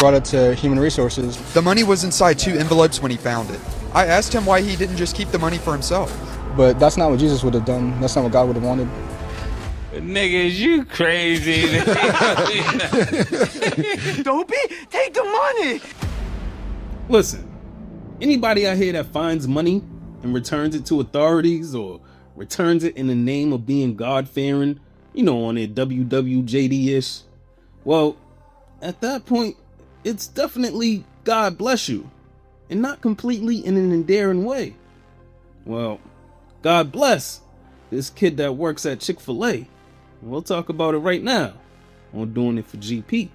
Brought it to human resources. The money was inside 2 envelopes when he found it. I asked him why he didn't just keep the money for himself. But that's not what Jesus would have done. That's not what God would have wanted. Niggas, you crazy. Dopey, take the money. Listen, anybody out here that finds money and returns it to authorities or returns it in the name of being God-fearing, you know, on their wwjd-ish, well, at that point, it's definitely God bless you, and not completely in an endearing way. Well, God bless this kid that works at Chick-fil-A. We'll talk about it right now on Doing It for GP.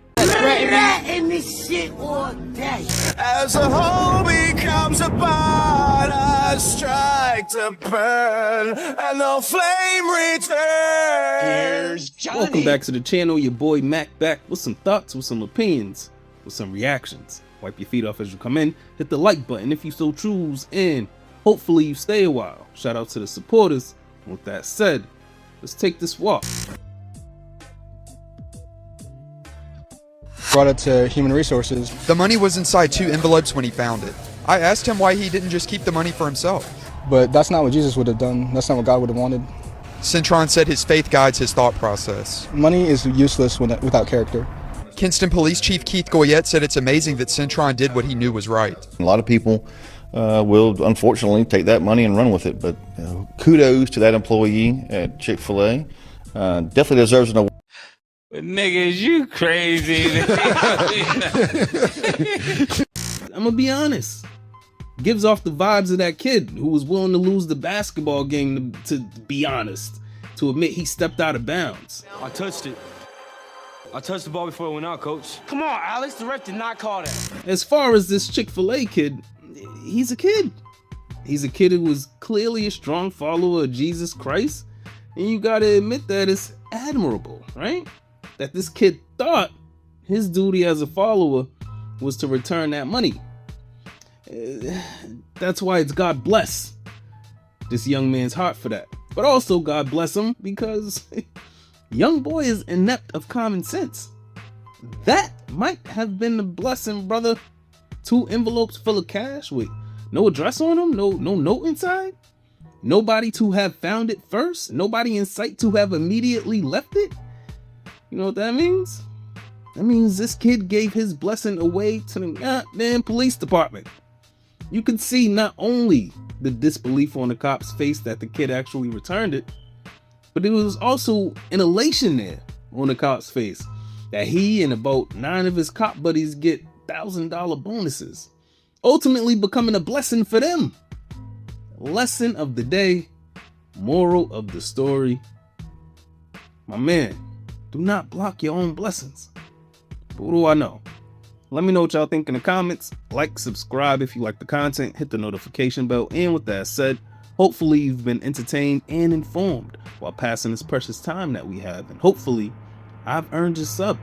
In this shit all day. As a whole becomes a part, strike to burn, and the flame returns. Here's Johnny. Welcome back to the channel. Your boy Mac back with some thoughts, with some opinions, with some reactions. Wipe your feet off as you come in. Hit the like button if you so choose, and hopefully you stay a while. Shout out to the supporters. With that said, let's take this walk. Brought it to human resources. The money was inside 2 envelopes when he found it. I asked him why he didn't just keep the money for himself. But that's not what Jesus would have done. That's not what God would have wanted. Centron said his faith guides his thought process. Money is useless without character. Kinston Police Chief Keith Goyette said it's amazing that Centron did what he knew was right. A lot of people will unfortunately take that money and run with it, but kudos to that employee at Chick-fil-A. Definitely deserves an award. Niggas, you crazy. I'm gonna be honest. Gives off the vibes of that kid who was willing to lose the basketball game to be honest, to admit he stepped out of bounds. I touched it. I touched the ball before it went out, coach. Come on, Alex. The ref did not call that. As far as this Chick-fil-A kid, he's a kid. He's a kid who was clearly a strong follower of Jesus Christ. And you gotta admit that it's admirable, right? That this kid thought his duty as a follower was to return that money. That's why it's God bless this young man's heart for that. But also God bless him because young boy is inept of common sense. That might have been the blessing, brother. 2 envelopes full of cash with no address on them, no note inside. Nobody to have found it first. Nobody in sight to have immediately left it. You know what that means? That means this kid gave his blessing away to the goddamn police department. You could see not only the disbelief on the cop's face that the kid actually returned it, but it was also an elation there on the cop's face that he and about 9 of his cop buddies get $1,000 bonuses, ultimately becoming a blessing for them. Lesson of the day, moral of the story. My man, do not block your own blessings. But what do I know? Let me know what y'all think in the comments. Like, subscribe if you like the content, hit the notification bell, and with that said, hopefully you've been entertained and informed while passing this precious time that we have, and hopefully I've earned your sub.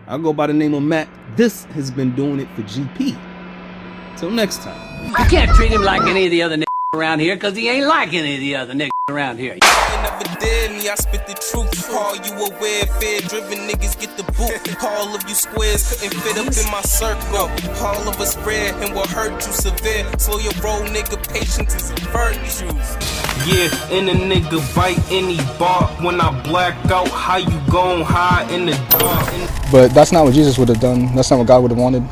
I'll go by the name of Matt. This has been Doing It for GP. Till next time. You can't treat him like any of the other niggas around here, because he ain't like any of the other niggas around here. You never did me, I spit the truth. Call you aware, fear-driven niggas get the boot. All of you squares couldn't fit up in my circle. All of us rare and will hurt you severe. Slow your roll, nigga, patience is a virtue. Yeah, and a nigga bite any bark. When I black out, how you gon' hide in the dark? But that's not what Jesus would have done. That's not what God would have wanted.